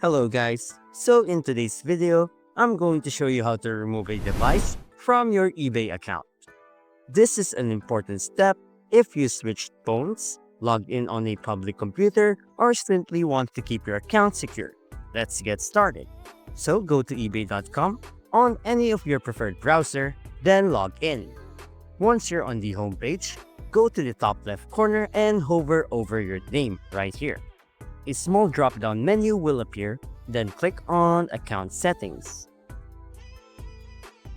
Hello guys, so in today's video, I'm going to show you how to remove a device from your eBay account. This is an important step if you switched phones, logged in on a public computer, or simply want to keep your account secure. Let's get started. So go to ebay.com on any of your preferred browser, then log in. Once you're on the home page, go to the top left corner and hover over your name right here. A small drop-down menu will appear, then click on Account Settings.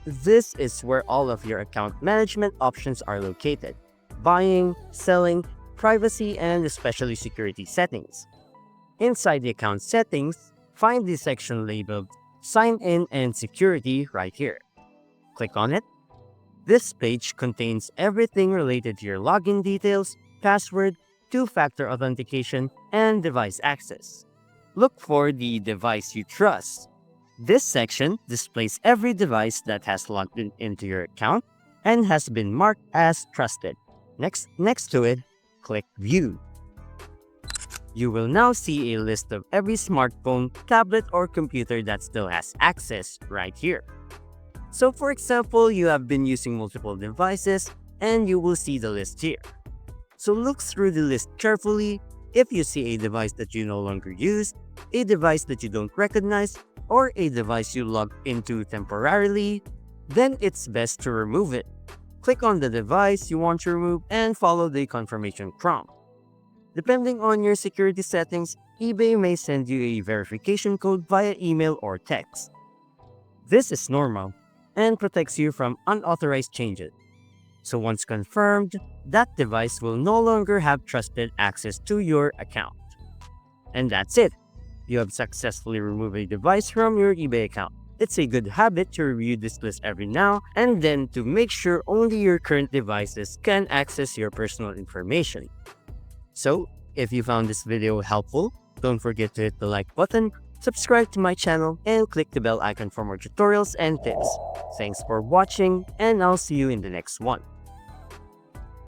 This is where all of your account management options are located: buying, selling, privacy, and especially security settings. Inside the account settings, find the section labeled Sign In and Security right here. Click on it. This page contains everything related to your login details, password, two-factor authentication, and device access. Look for the device you trust. This section displays every device that has logged into your account and has been marked as trusted. Next to it, click View. You will now see a list of every smartphone, tablet, or computer that still has access right here. So for example, you have been using multiple devices and you will see the list here. So look through the list carefully. If you see a device that you no longer use, a device that you don't recognize, or a device you logged into temporarily, then it's best to remove it. Click on the device you want to remove and follow the confirmation prompt. Depending on your security settings, eBay may send you a verification code via email or text. This is normal and protects you from unauthorized changes. So once confirmed, that device will no longer have trusted access to your account. And that's it. You have successfully removed a device from your eBay account. It's a good habit to review this list every now and then to make sure only your current devices can access your personal information. So, if you found this video helpful, don't forget to hit the like button, subscribe to my channel, and click the bell icon for more tutorials and tips. Thanks for watching, and I'll see you in the next one.